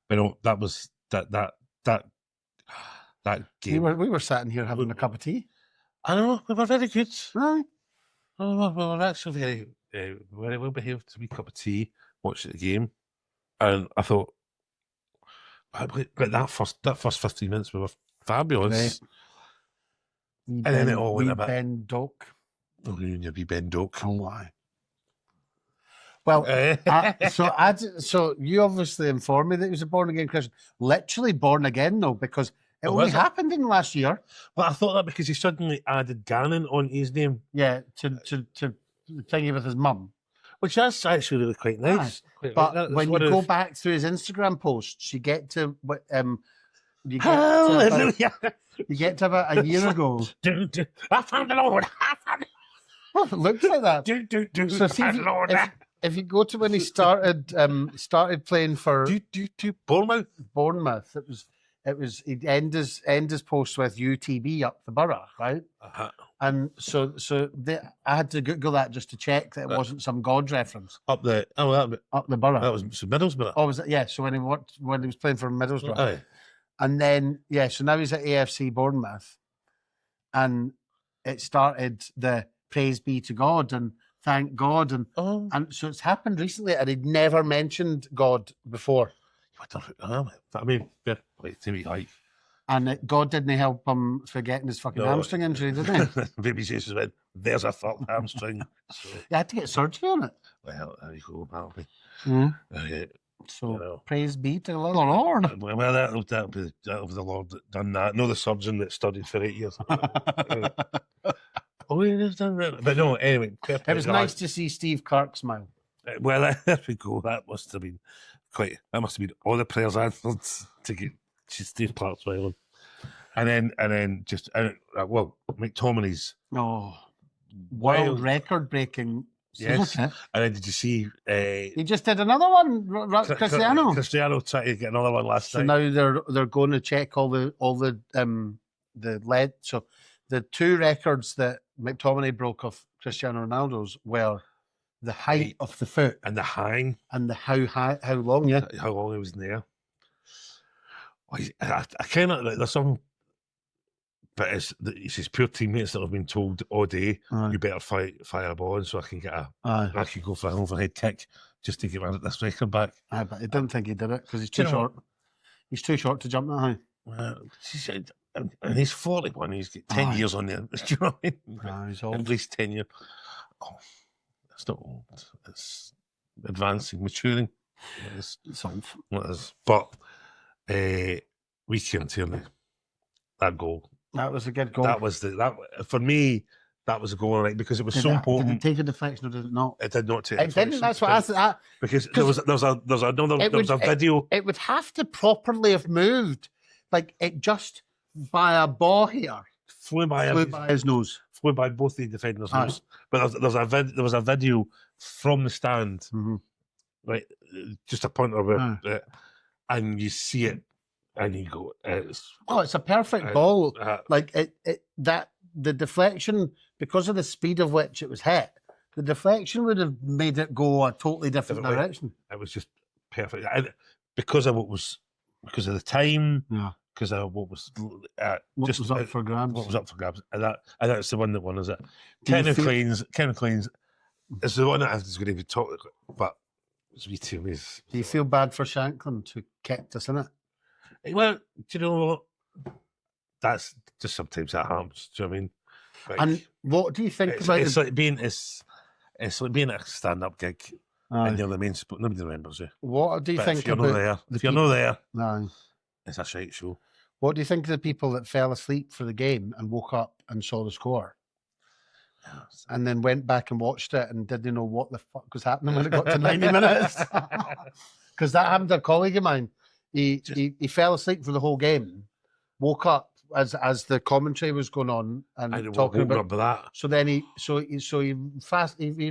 But no, that was that game. We were sitting here having a cup of tea. I know, we were very good. Right. Oh, we were actually very well behaved. A wee cup of tea, watched the game, and I thought, but that first 15 minutes we were fabulous. Right. And then it all went a bit. Ben Doak. Oh, you be Ben Doak. Oh, why? Well, so you obviously informed me that he was a born again Christian. Literally born again, though, because it only happened in last year. Well, I thought that because he suddenly added Gannon on his name. Yeah, to thingy with his mum. Which that's actually really quite nice. But when you go back through his Instagram posts, you get to you get to about a year ago. I found the Lord. Well, it looks like that. So see if you go to when he started playing for Bournemouth, it was he'd end his post with UTB up the borough, right? And so I had to Google that just to check that it wasn't some God reference. Up the borough. That was Middlesbrough. Oh, was it? Yeah. So when he was playing for Middlesbrough, and then so now he's at AFC Bournemouth, and it started the praise be to God and thank God, and so it's happened recently, and he'd never mentioned God before. I mean, to me, like. And God didn't help him for getting his fucking hamstring injury, did he? Baby Jesus went, there's a third hamstring. So. You had to get surgery on it. Well, there you go, that'll be. So, praise be to the Lord. Well, that'll be the Lord that done that. No, the surgeon that studied for 8 years. He's done that. But no, anyway. It was nice to see Steve Clark smile. Well, there we go. That must have been all the prayers answered to get Steve Clark smiling. And then just, McTominay's world record breaking. Yes. And then did you see he just did another one, Cristiano. Cristiano tried to get another one last night. So now they're going to check all the lead. So the two records that McTominay broke off Cristiano Ronaldo's were the height of the foot and the hang and the how long how long he was in there. I kind of there's some, but it's his poor teammates that have been told all day, you better fire a ball in so I can get I can go for an overhead kick just to get this record back. But I didn't think he did it because he's too short. He's too short to jump that high. Well, and he's 41. He's got 10 years on there. Do you know what I mean? He's old. At least 10 years. Oh, it's not old. It's advancing, maturing. It's old. It is. But weekend Tierney, that goal. That was a good goal. That was for me. That was a goal, right? Because it was so important. Did it take a deflection or did it not? It did not take. It didn't. That's what I thought. Because there was a video. It would have to properly have moved, like it just by a ball here flew by his nose, flew by both the defenders' nose. But there was a video from the stand, right? Just a pointer of it, and you see it. And you go, it's a perfect ball. Like the deflection, because of the speed of which it was hit, the deflection would have made it go a totally different direction. It was just perfect. Because of the time, because of what was up for grabs. What was up for grabs. And that's the one that won, is it? Ken McLean's is the one that I was going to be talking about, but it's wee too late. Do you feel bad for Shanklin who kicked us in it? Well, do you know what? That's just sometimes that happens. Do you know what I mean? Like, and what do you think about it's like being at a stand-up gig and you're the main sport. Nobody remembers you. What do you think about if you're not there, it's a shite show. What do you think of the people that fell asleep for the game and woke up and saw the score? And then went back and watched it and didn't know what the fuck was happening when it got to 90 minutes? Because that happened to a colleague of mine. He fell asleep for the whole game, woke up as the commentary was going on and talking about that. So then he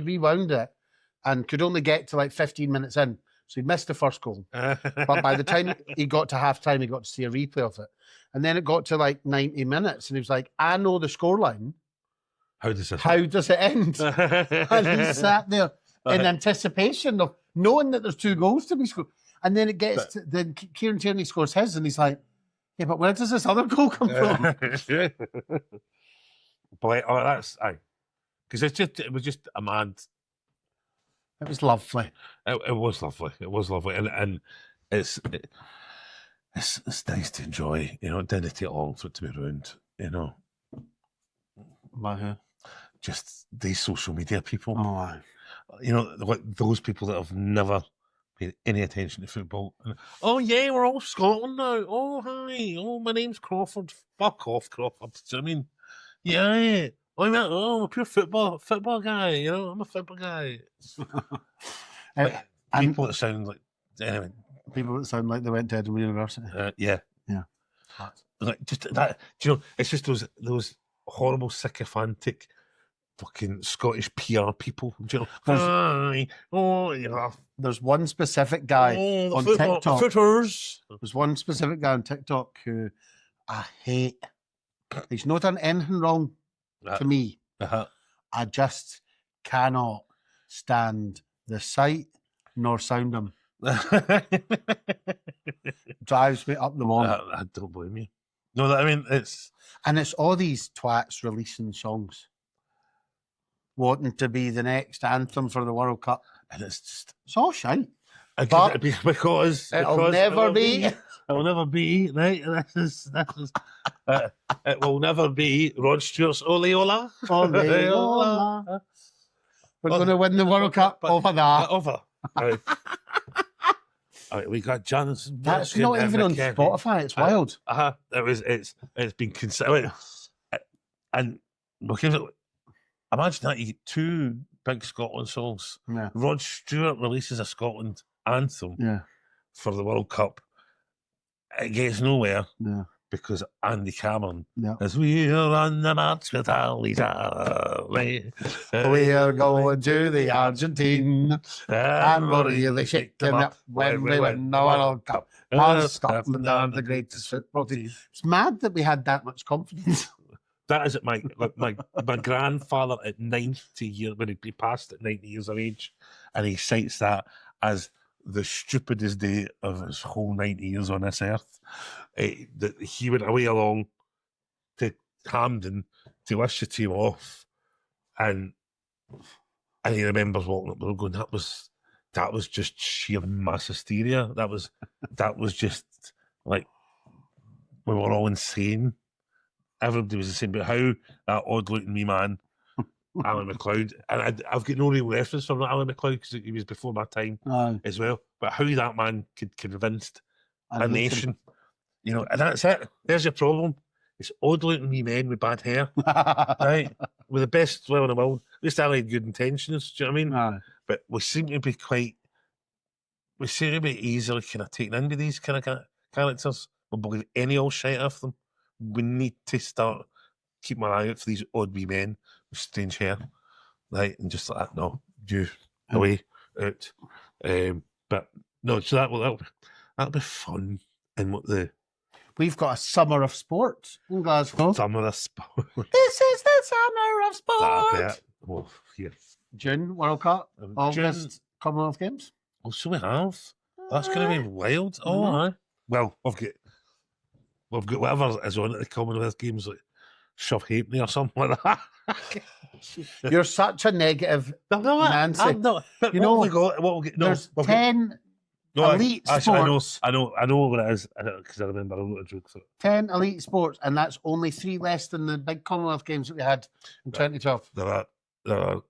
rewound it and could only get to like 15 minutes in. So he missed the first goal. But by the time he got to half time, he got to see a replay of it. And then it got to like 90 minutes and he was like, I know the scoreline, How does this? How does it end? And he sat there in anticipation of knowing that there's 2 goals to be scored. And then it gets then Kieran Tierney scores his, and he's like, yeah, but where does this other goal come from? But that's because it was just a mad. It was lovely. It was lovely. It was lovely, and it's nice to enjoy. You know, it didn't take long for it to be around. You know, just these social media people. Oh, you know, like those people that have never paid any attention to football. Oh yeah, we're all Scotland now. Oh hi. Oh, my name's Crawford. Fuck off, Crawford. Do you know what I mean? Yeah. I'm a pure football guy. You know, I'm a football guy. People that sound like anyway. People that sound like they went to Edinburgh University. Yeah. Like just that. Do you know? It's just those horrible sycophantic fucking Scottish PR people. Do you know? There's one specific guy on TikTok. Footers. There's one specific guy on TikTok who I hate. He's not done anything wrong to me. I just cannot stand the sight nor sound him. Drives me up the wall. I don't blame you. No, I mean it's all these twats releasing songs, wanting to be the next anthem for the World Cup, and it's all shite. Because it'll never be. It'll never be. Right? This is. It will never be Rod Stewart's Ole Ola. Ole Ola. We're going to win the World Cup over that. Over. We got Jonathan. That's not even on Spotify. It's wild. It's been considered. And imagine that you get 2 big Scotland songs. Yeah. Rod Stewart releases a Scotland anthem for the World Cup. It gets nowhere because Andy Cameron, as we are on the march with Aldi, we are going to the Argentine and we're really shaking up when we win the World Cup. Scotland are the greatest football team. It's mad that we had that much confidence. That is my grandfather at 90 years, when he passed at 90 years of age, and he cites that as the stupidest day of his whole 90 years on this earth. That he went away along to Hampden to wish the team off, and he remembers walking up the road going, that was just sheer mass hysteria. That was just like we were all insane. Everybody was the same, but how that odd-looking wee man, Alan McLeod, and I've got no real reference from Alan McLeod because he was before my time as well, but how that man could convince a nation, you know, and that's it. There's your problem. It's odd-looking wee men with bad hair, right? With the best will in the world. At least I had good intentions, do you know what I mean? But we seem to be easily kind of taken into these kind of characters. We'll believe any old shite off them. We need to start keeping an eye out for these odd wee men with strange hair, right? And just like that, no, you away out. But no, so that'll be fun. And we've got a summer of sport in Glasgow. Summer of sport. This is the summer of sport. Well, here. June World Cup, August Commonwealth Games. Oh, so we have. That's going to be wild. Oh, aye. Well, we've got whatever is on at the Commonwealth Games, like Shove Halfpenny or something like that. You're such a negative, Nancy. I'm not. You know what we got? There's 10 elite sports. I know what it is because I remember a lot of jokes. 10 elite sports, and that's only 3 less than the big Commonwealth Games that we had in 2012. There are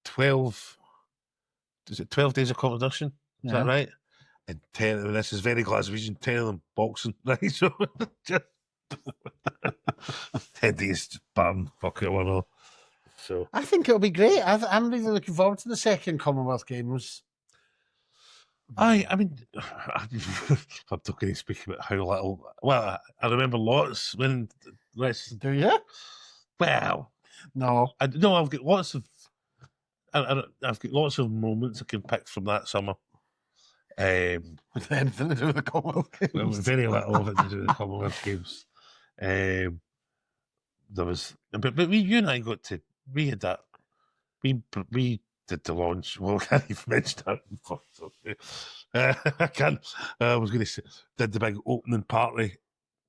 12. Is it 12 days of competition? Is that right? And 10, and this is very Glaswegian, 10 of them boxing, right? So just 10 days, bam, fuck it, one all. So I think it'll be great. I'm really looking forward to the second Commonwealth Games. I mean, I'm not going to speak about how little. Well, I remember lots when. Do you? Well, no. I've got lots of. I've got lots of moments I can pick from that summer. With anything to do with the Commonwealth Games? Well, very little of it to do with the Commonwealth Games. there was, but you and I we had that, we did the launch. Well, I can't even mention that. I can't. I was going to say, did the big opening party,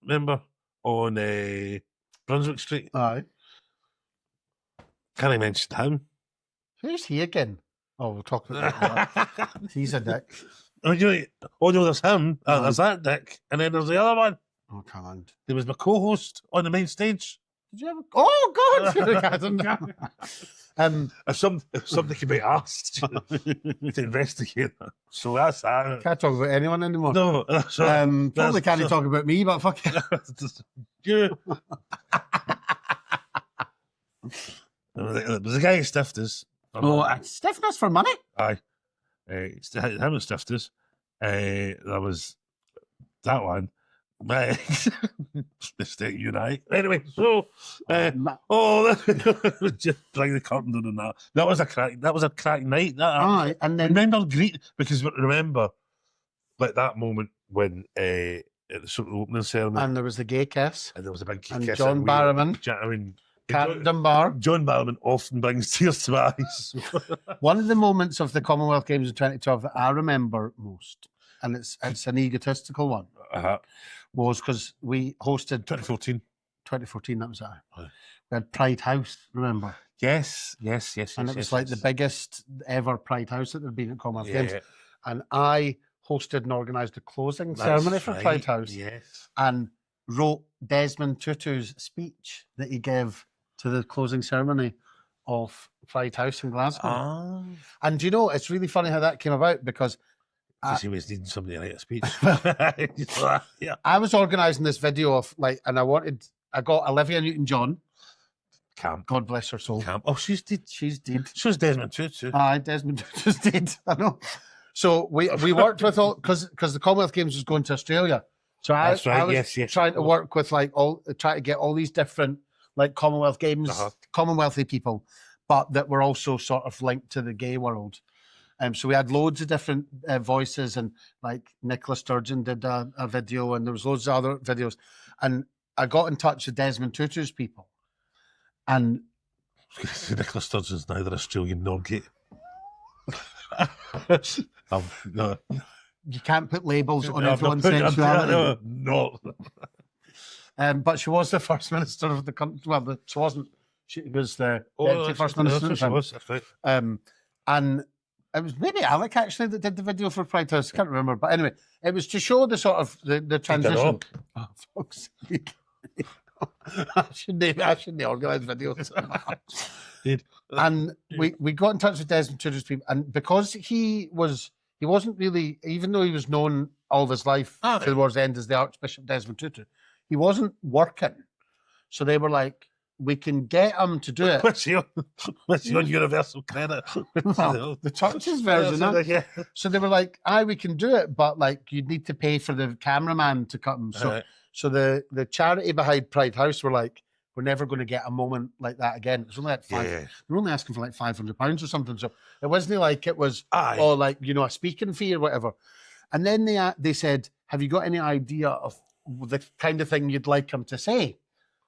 remember, on Brunswick Street? Aye. Can I mention him? Who's he again? Oh, we'll talk about that. He's a dick. Oh, no, there's him. There's that dick. And then there's the other one. Oh, come on. There was my co-host on the main stage. Did you ever? Oh, God! I don't know. If somebody could be asked to investigate that. So that's that. Can't talk about anyone anymore. No. Probably can't talk about me, but fuck it. Yeah. There was a guy who stiffed us. Stiffing us for money? Aye. Him and stiffed us. There was that one. Mistake you and I. Anyway, so just bring the curtain down on that. That was a crack night. Aye, and then remember because remember like that moment when at the sort of opening ceremony, and there was the gay kiss, and there was a big and kiss. John Barrowman. I mean, John Barrowman often brings tears to my eyes. One of the moments of the Commonwealth Games in 2012 that I remember most, and it's an egotistical one, was because we hosted 2014. 2014, that was it. We had Pride House, remember? Yes. And it was like the biggest ever Pride House that there'd been at Commonwealth Games. And I hosted and organised a closing ceremony for Pride House. Yes. And wrote Desmond Tutu's speech that he gave to the closing ceremony of Pride House in Glasgow. And do you know, it's really funny how that came about because he was needing somebody to write a speech. I was organising this video of and I got Olivia Newton-John. Camp. God bless her soul. Camp. Oh, she's dead. She's dead. So was Desmond Tutu. Aye, Desmond Tutu's dead. I know. So we worked with all, because the Commonwealth Games was going to Australia. So I was trying to work with try to get all these different Commonwealth Games, Commonwealthy people, but that were also sort of linked to the gay world. So we had loads of different voices, and Nicola Sturgeon did a video, and there was loads of other videos. And I got in touch with Desmond Tutu's people. And Nicola Sturgeon's neither Australian nor gay. No. You can't put labels on everyone's sexuality. No. But she was the First Minister of the country. Well, she wasn't. She was the First Minister. She was, that's right. And it was maybe Alec actually that did the video for Pride House. I can't remember. But anyway, it was to show the sort of the transition. Oh, fuck's sake. I shouldn't organise videos. And we got in touch with Desmond Tutu's people, and because he wasn't really, even though he was known all of his life towards the end as the Archbishop Desmond Tutu, he wasn't working. So they were like, we can get him to do it. What's he on universal credit? Well, the church's version. So they were like, we can do it, but you'd need to pay for the cameraman to cut him. So the charity behind Pride House were like, we're never going to get a moment like that again. It was only we're only asking for £500 or something. So it wasn't like it was a speaking fee or whatever. And then they said, have you got any idea of the kind of thing you'd like him to say?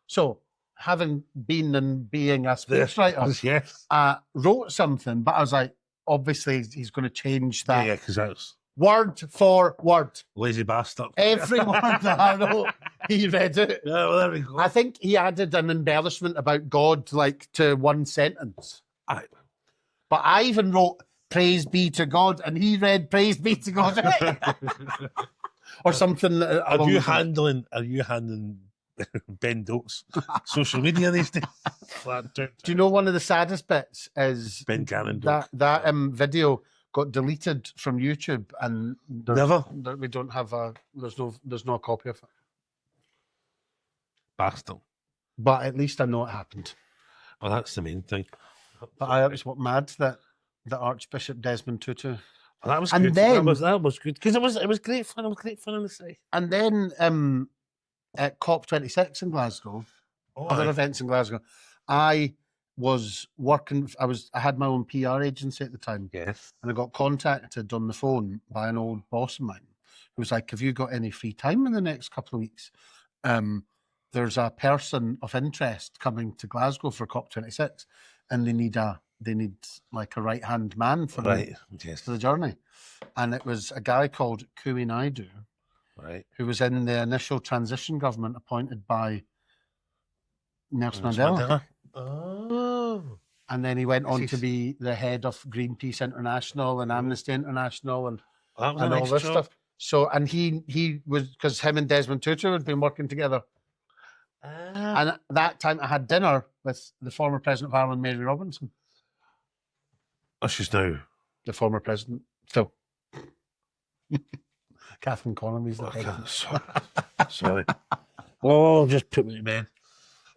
So having been and being a speechwriter, wrote something, but I was like, obviously he's going to change that. Yeah, because that's word for word. Lazy bastard. Every word that I wrote, he read it. Yeah, well, there we go. I think he added an embellishment about God, to one sentence. But I even wrote, praise be to God, and he read, praise be to God. Or something. Are you handling Ben Doak's social media these days? Do you know one of the saddest bits is Ben Cannon that video got deleted from YouTube, and we don't have there's no copy of it. Bastard. But at least I know it happened. Well, that's the main thing. But I was mad that the Archbishop Desmond Tutu. Well, that was and good. Then, that was good because it was great fun. It was great fun on the side. And then at COP26 in Glasgow, other events in Glasgow, I was working. I had my own PR agency at the time. Yes. And I got contacted on the phone by an old boss of mine who was like, "Have you got any free time in the next couple of weeks?" there's a person of interest coming to Glasgow for COP26, and they need like a right-hand man for the journey. And it was a guy called Kui Naidu, who was in the initial transition government appointed by Nelson Mandela. Oh. And then he went on to be the head of Greenpeace International and Amnesty International and all this stuff. So, and he was, because him and Desmond Tutu had been working together. And at that time, I had dinner with the former President of Ireland, Mary Robinson. Oh, she's now the former president. So, Catherine Connolly's the head. Sorry. Oh, just put me to bed.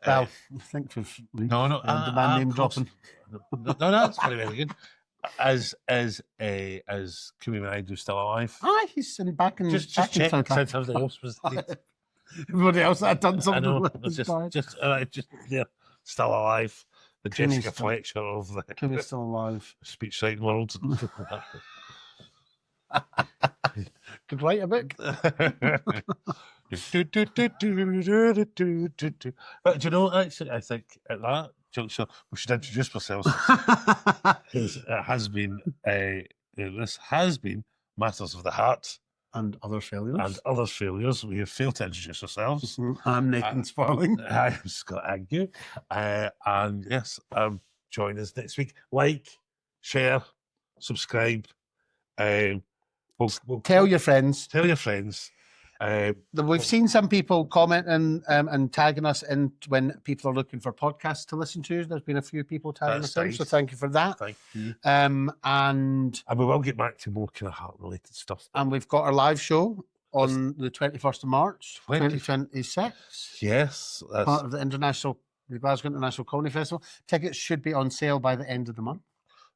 Well, I think we've no, the man name dropping. No, that's very good. As Kui Naidu still alive? Aye, he's back in. Just check. Something else was. Everybody else had done something. I know. Just yeah, still alive. The Jessica Fletcher of the. Kui's still alive. Speech writing world. Could write a book. But do you know, actually, I think at that juncture we should introduce ourselves. This has been Matters of the Heart and Other Failures. We have failed to introduce ourselves. I'm Nathan Sparling. I'm Scott Agnew. And yes, join us next week. Like, share, subscribe. We'll tell your friends. Tell your friends. We've seen some people commenting and tagging us in when people are looking for podcasts to listen to. There's been a few people tagging us in, so thank you for that. Thank you. And we will get back to more kind of heart-related stuff. And we've got our live show on the 21st of March, 2026. Yes. That's part of the Glasgow International Comedy Festival. Tickets should be on sale by the end of the month.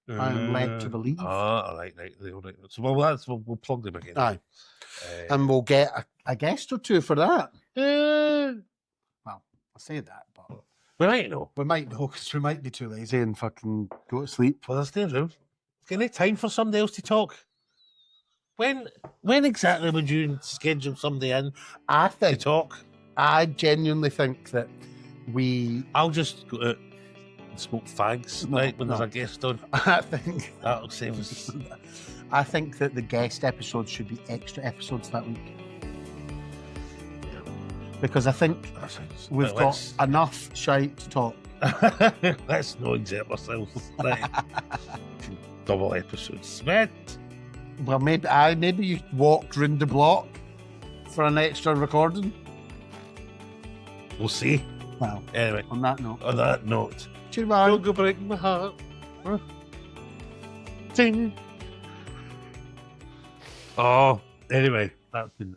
I'm led to believe. Right. So we'll plug them again. Aye. And we'll get a guest or two for that. Well, I say that, but we might know. We might know because we might be too lazy and fucking go to sleep. Well, there's no room. Any time for somebody else to talk? When exactly would you schedule somebody in to talk? I genuinely think that I'll just go out and smoke fags when there's a guest on. I think that'll save us. I think that the guest episodes should be extra episodes that week. Because I think we've got enough shite to talk. Let's not exert ourselves. Double episodes. Sweat. Well, maybe you walked round the block for an extra recording. We'll see. Well, anyway. On that note. Cheers, man. Don't go breaking my heart. Ding. Oh, anyway, that's been